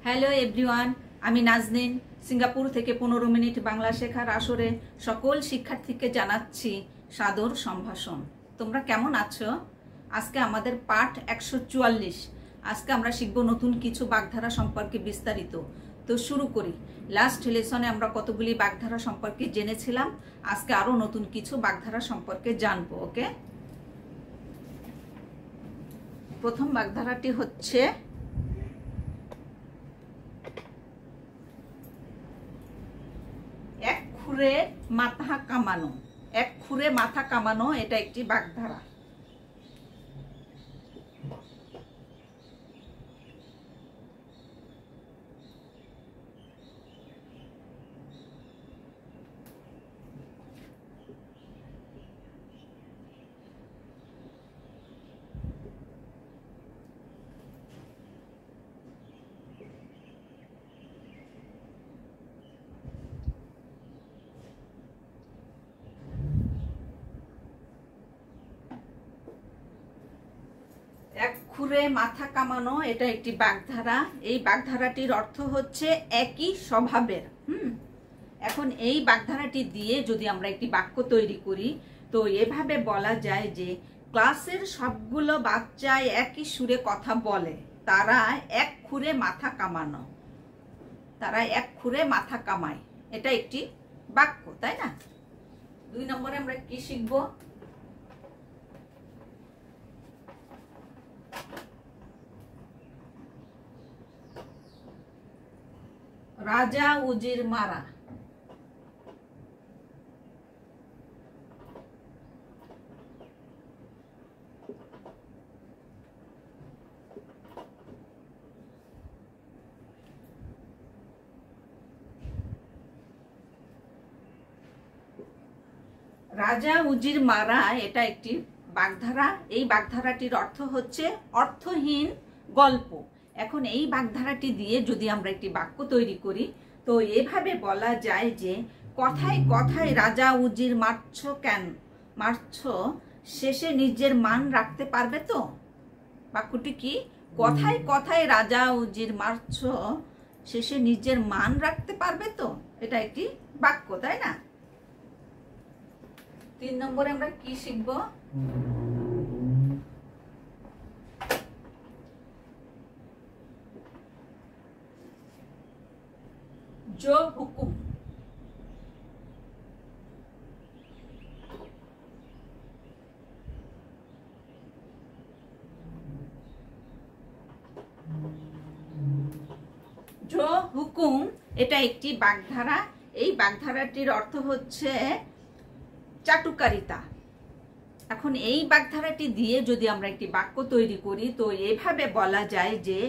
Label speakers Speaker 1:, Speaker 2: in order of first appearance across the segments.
Speaker 1: Hello everyone, আমি Naznin Singapore থেকে 15 minute Bangla শেখার আসরে সকল শিক্ষার্থীকে জানাচ্ছি সাদর সম্ভাষণ। তোমরা কেমন আছো? আজকে আমাদের পাঠ 144। আজকে আমরা শিখব নতুন কিছু বাগধারা সম্পর্কে বিস্তারিত। তো শুরু করি। লাস্ট লেসনে আমরা কতগুলি বাগধারা সম্পর্কে জেনেছিলাম, আজকে আরো নতুন কিছু বাগধারা সম্পর্কে জানবো। ওকে, প্রথম বাগধারাটি হচ্ছে এক খুরে মাথা কামানো। এক খুরে মাথা কামানো এটা একটি বাগধারা। এক খুরে মাথা কামানো এটা একটি বাগধারা। এই বাগধারাটির অর্থ হচ্ছে একই স্বভাবের। এখন এই বাগধারাটি দিয়ে যদি আমরা একটি বাক্য তৈরি করি তো এভাবে বলা যায় যে ক্লাসের সবগুলো বাচ্চায় একই সুরে কথা বলে, তারা এক খুরে মাথা কামানো, তারা এক খুরে মাথা কামায়। এটা একটি বাক্য, তাই না? 2 নম্বরে আমরা কি শিখবো? রাজা উজির মারা। রাজা উজির মারা এটা একটি বাগধারা। এই বাগধারাটির অর্থ হচ্ছে অর্থহীন গল্প। এখন এই বাগধারাটি দিয়ে যদি আমরা একটি বাক্য তৈরি করি তো এভাবে বলা যায় যে কথায় কথায় রাজা উজির মারছ কেন, মারছ, শেষে নিজের মান রাখতে পারবে তো? বাক্যটি কি? কথায় কথায় রাজা উজির মারছ, শেষে নিজের মান রাখতে পারবে তো? এটা একটি বাক্য, তাই না? 3 নম্বরে আমরা কি শিখব? जो हुकुम। जो हुकुम এটা একটি বাগধারা। এই বাগধারাটির অর্থ হচ্ছে চাটুকারিতা। এখন এই বাগধারাটি দিয়ে যদি আমরা একটি বাক্য তৈরি করি তো এভাবে বলা যায় যে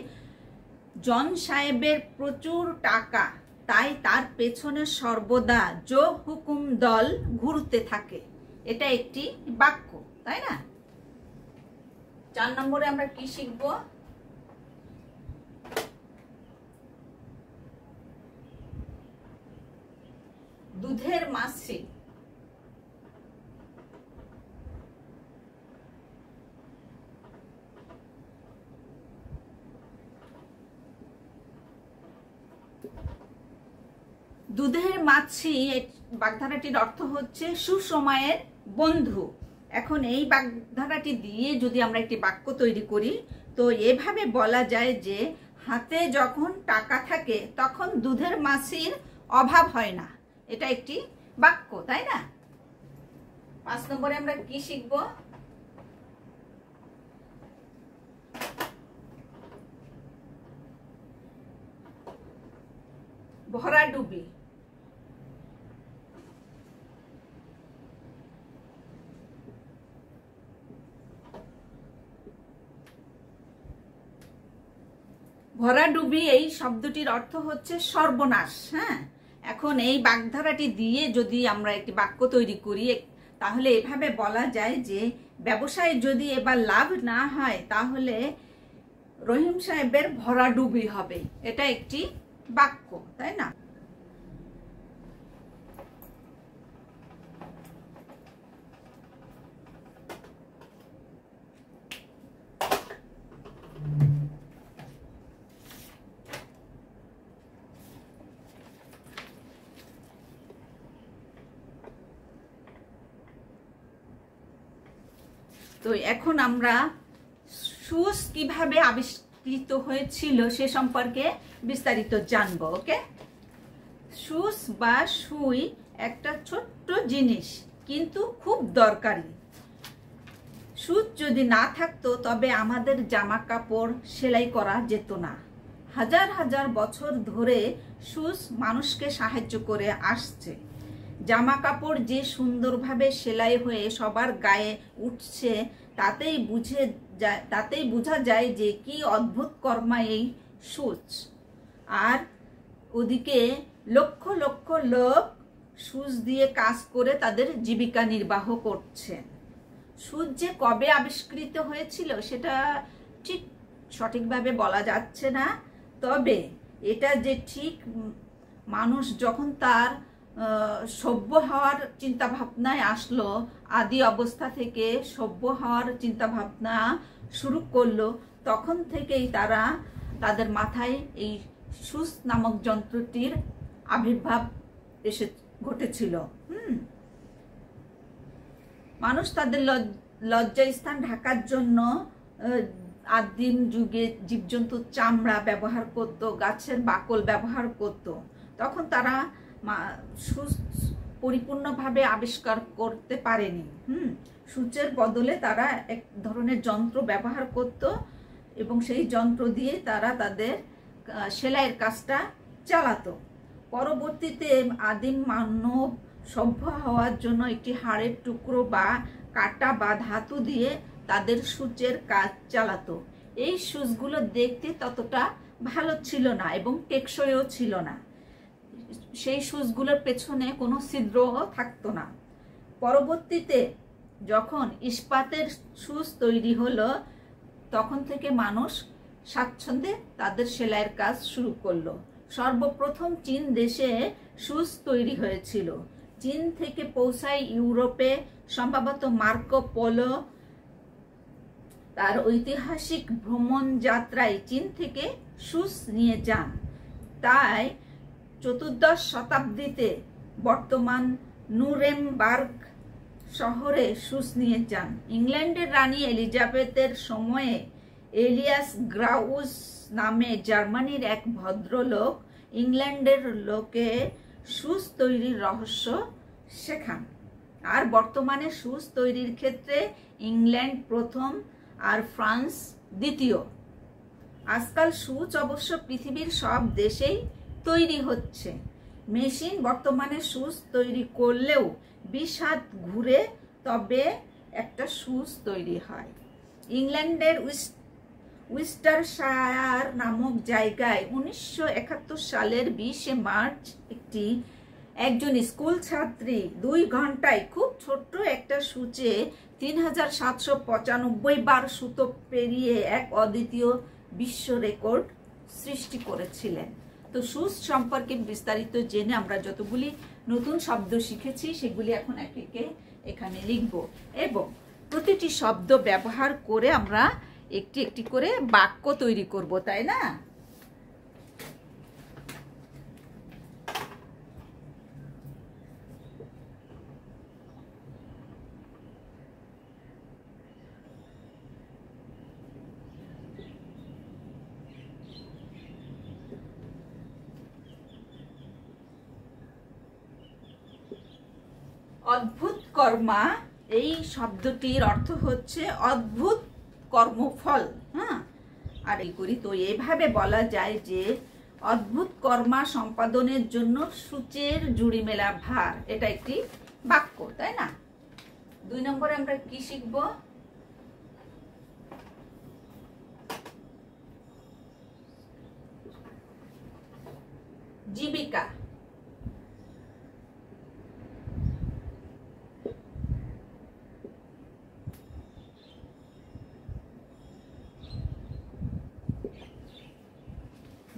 Speaker 1: জন সাহেবের প্রচুর টাকা, তাই তার পেছনে সর্বদা জো হুকুম দল ঘুরতে থাকে। এটা একটি বাক্য, তাই না? 4 নম্বরে আমরা কি শিখব? দুধের মাছি। দুধের মাছি বাগধারাটির অর্থ হচ্ছে সুসময়ের বন্ধু। এখন এই বাগধারাটি দিয়ে যদি আমরা একটি বাক্য তৈরি করি তো এভাবে বলা যায় যে হাতে যখন টাকা থাকে তখন দুধের মাছির অভাব হয় না। এটা একটি বাক্য, তাই না? 5 নম্বরে আমরা কি শিখব? ভরাডুবি। ভরাডুবি এই শব্দটির অর্থ হচ্ছে সর্বনাশ। হ্যাঁ, এখন এই বাগধারাটি দিয়ে যদি আমরা একটি বাক্য তৈরি করি তাহলে এভাবে বলা যায় যে ব্যবসায় যদি এবার লাভ না হয় তাহলে রহিম সাহেবের ভরাডুবি হবে। এটা একটি বাক্য, তাই না? তো এখন আমরা সুস কিভাবে আবিষ্কৃত হয়েছিল সে সম্পর্কে বিস্তারিত জানবো। ওকে, সুস বা সুই একটা ছোট্ট জিনিস, কিন্তু খুব দরকারি। সুচ যদি না থাকতো তবে আমাদের জামা কাপড় সেলাই করা যেত না। হাজার হাজার বছর ধরে সুচ মানুষকে সাহায্য করে আসছে। জামা কাপড় যে সুন্দরভাবে সেলাই হয়ে সবার গায়ে উঠছে তাতেই বোঝা যায় যে কি অদ্ভুত কর্মা এই সুচ। আর ওদিকে লক্ষ লক্ষ লোক সুচ দিয়ে কাজ করে তাদের জীবিকা নির্বাহ করছেন। সুচ যে কবে আবিষ্কৃত হয়েছিল সেটা ঠিক সঠিকভাবে বলা যাচ্ছে না, তবে এটা যে ঠিক মানুষ যখন তার সভ্য হওয়ার চিন্তা ভাবনায় আসলো, আদি অবস্থা থেকে সভ্য হওয়ার চিন্তা ভাবনা শুরু করলো, তখন থেকেই তাদের মাথায় এই সুচ নামক যন্ত্রটির আবির্ভাব ঘটেছিল। মানুষ তাদের লজ্জাস্থান ঢাকার জন্য আদিম যুগে জীবজন্তুর চামড়া ব্যবহার করত, গাছের বাকল ব্যবহার করত। তখন তারা সুচ পরিপূর্ণভাবে আবিষ্কার করতে পারেনি। সূচের বদলে তারা এক ধরনের যন্ত্র ব্যবহার করত এবং সেই যন্ত্র দিয়ে তারা তাদের সেলাইয়ের কাজটা চালাতো। পরবর্তীতে আদিম মানব সভ্য হওয়ার জন্য একটি হাড়ের টুকরো বা কাঁটা বা ধাতু দিয়ে তাদের সূচের কাজ চালাতো। এই সূচগুলো দেখতে ততটা ভালো ছিল না এবং টেকসইও ছিল না। সেই সূচগুলোর পেছনে কোনো ছিদ্রও থাকতো না। পরবর্তীতে যখন ইস্পাতের সূচ তৈরি হলো, তখন থেকে মানুষ স্বাচ্ছন্দ্যে তাদের সেলাইয়ের কাজ শুরু করলো। সর্বপ্রথম চীন দেশে সূচ তৈরি হয়েছিল। চীন থেকে পৌঁছায় ইউরোপে সম্ভবত মার্কো পোলো তার ঐতিহাসিক ভ্রমণ যাত্রায় চীন থেকে সূচ নিয়ে যান। তাই 14 শতাব্দীতে বর্তমান নুরেমবার্গ শহরে সূচ নিয়ে যান। ইংল্যান্ডের রানী এলিজাবেথের সময়ে এলিয়াস গ্রাউস নামে জার্মানির এক ভদ্রলোক ইংল্যান্ডের লোকে সূচ তৈরির রহস্য শেখান। আর বর্তমানে সূচ তৈরির ক্ষেত্রে ইংল্যান্ড প্রথম আর ফ্রান্স দ্বিতীয়। আজকাল সূচ অবশ্য পৃথিবীর সব দেশেই তৈরি হচ্ছে। মেশিন বর্তমানে সূচ তৈরি করলেও 20 হাত ঘুরে তবে একটা সূচ তৈরি হয়। ইংল্যান্ডের উইস্টারশায়ার নামক জায়গায় 1971 সালের 20 মার্চ একজন স্কুল ছাত্রী 2 ঘন্টায় খুব ছোট্ট একটা সূচে 3795 বার সুতো পেরিয়ে এক অদ্বিতীয় বিশ্ব রেকর্ড সৃষ্টি করেছিলেন। তো সূচ সম্পর্কে বিস্তারিত জেনে আমরা যতগুলি নতুন শব্দ শিখেছি সেগুলি এখন একে এখানে লিখব এবং প্রতিটি শব্দ ব্যবহার করে আমরা একটি একটি করে বাক্য তৈরি করব, তাই না? অদ্ভুত কর্মা এই শব্দটির অর্থ হচ্ছে অদ্ভুত কর্মফল। আর এই করি তো এভাবে বলা যায় যে অদ্ভুত কর্মা সম্পাদনের জন্য সূচের জুড়ি মেলা ভার, এটা একটি বাক্য, তাই না? 2 নম্বরে আমরা কি শিখব? জীবিকা।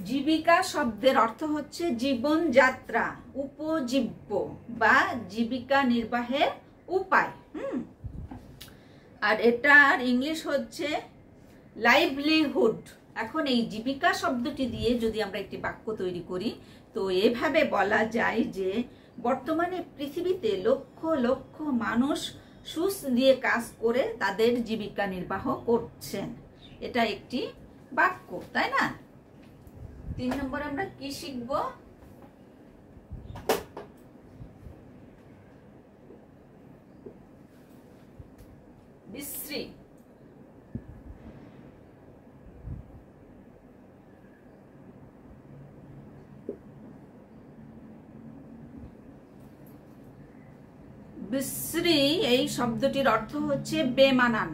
Speaker 1: জীবিকা শব্দের অর্থ হচ্ছে জীবনযাত্রা, উপজীব্য বা জীবিকা নির্বাহের উপায়। আর এটার ইংলিশ হচ্ছে লাইভলিহুড। এখন এই জীবিকা শব্দটি দিয়ে যদি আমরা একটি বাক্য তৈরি করি তো এভাবে বলা যায় যে বর্তমানে পৃথিবীতে লক্ষ লক্ষ মানুষ সুচ দিয়ে কাজ করে তাদের জীবিকা নির্বাহ করছেন। এটা একটি বাক্য, তাই না? 3 নম্বরে আমরা কি শিখব? বিশ্রী। বিশ্রী এই শব্দটির অর্থ হচ্ছে বেমানান,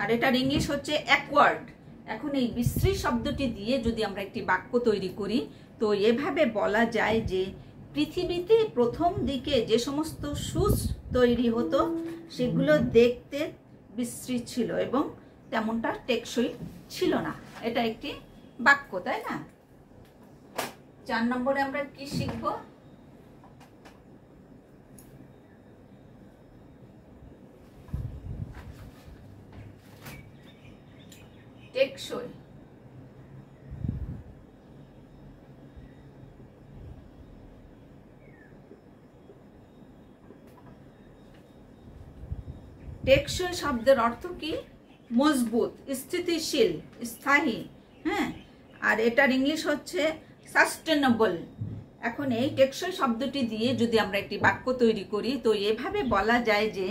Speaker 1: আর এটার ইংলিশ হচ্ছে অ্যাকওয়ার্ড। এখন এই বিশ্রী শব্দটি দিয়ে যদি আমরা একটি বাক্য তৈরি করি, তো এভাবে বলা যায় যে পৃথিবীতে প্রথম দিকে যে সমস্ত সুচ তৈরি হতো সেগুলো দেখতে বিশ্রী ছিল এবং তেমনটা টেকসই ছিল না। এটা একটি বাক্য, তাই না? 4 নম্বরে আমরা কি শিখব? টেকসই। টেকসই শব্দের অর্থ কি? মজবুত, স্থিতিশীল, স্থায়ী। হ্যাঁ, আর এটার ইংলিশ হচ্ছে সাস্টেনেবল। এখন এই টেকসই শব্দটি দিয়ে যদি আমরা একটি বাক্য তৈরি করি, তো এভাবে বলা যায় যে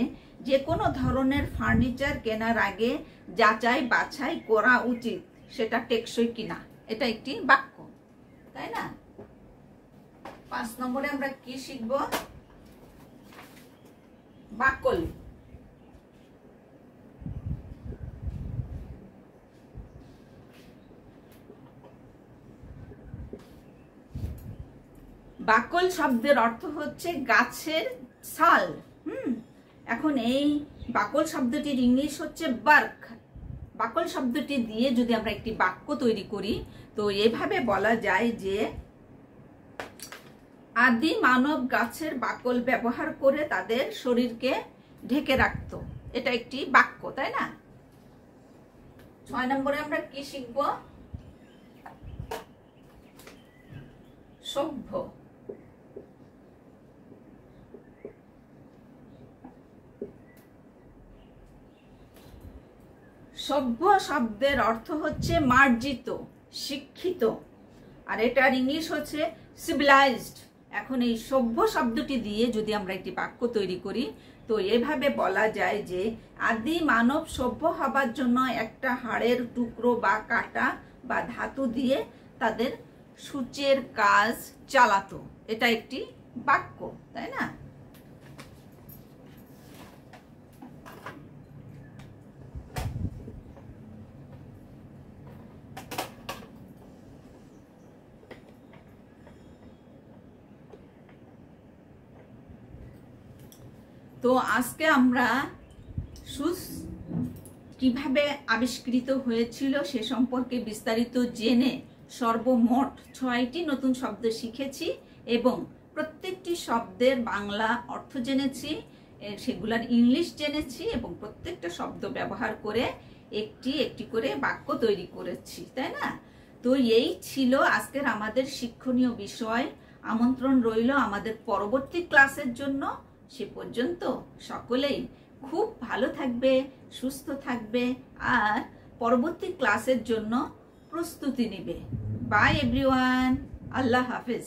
Speaker 1: যে কোনো ধরনের ফার্নিচার কেনার আগে যাচাই বাছাই করা উচিত সেটা টেকসই কিনা। এটা একটি বাক্য, তাই না? 5 নম্বরে আমরা কি শিখব? বাকল। বাকল শব্দের অর্থ হচ্ছে গাছের ছাল। এখন এই বাকল শব্দটির ইংলিশ হচ্ছে বার্ক। বাকল শব্দটি দিয়ে যদি আমরা একটি বাক্য তৈরি করি, তো এভাবে বলা যায় যে আদি মানব গাছের বাকল ব্যবহার করে তাদের শরীরকে ঢেকে রাখত। এটা একটি বাক্য, তাই না? 6 নম্বরে আমরা কি শিখব? সভ্য। সভ্য শব্দের অর্থ হচ্ছে মার্জিত, শিক্ষিত, আর এটার ইংলিশ হচ্ছে সিভিলাইজড। এখন এই সভ্য শব্দটি দিয়ে যদি আমরা একটি বাক্য তৈরি করি, তো এভাবে বলা যায় যে আদি মানব সভ্য হবার জন্য একটা হাড়ের টুকরো বা কাটা বা ধাতু দিয়ে তাদের সূচের কাজ চালাতো। এটা একটি বাক্য, তাই না? তো আজকে আমরা সুচ কিভাবে আবিষ্কৃত হয়েছিল সে সম্পর্কে বিস্তারিত জেনে সর্বমোট 6টি নতুন শব্দ শিখেছি এবং প্রত্যেকটি শব্দের বাংলা অর্থ জেনেছি, সেগুলোর ইংলিশ জেনেছি এবং প্রত্যেকটা শব্দ ব্যবহার করে একটি একটি করে বাক্য তৈরি করেছি, তাই না? তো এই ছিল আজকের আমাদের শিক্ষণীয় বিষয়। আমন্ত্রণ রইল আমাদের পরবর্তী ক্লাসের জন্য। সে পর্যন্ত সকলেই খুব ভালো থাকবে, সুস্থ থাকবে আর পরবর্তী ক্লাসের জন্য প্রস্তুতি নেবে। বাই এভরিওয়ান, আল্লাহ হাফেজ।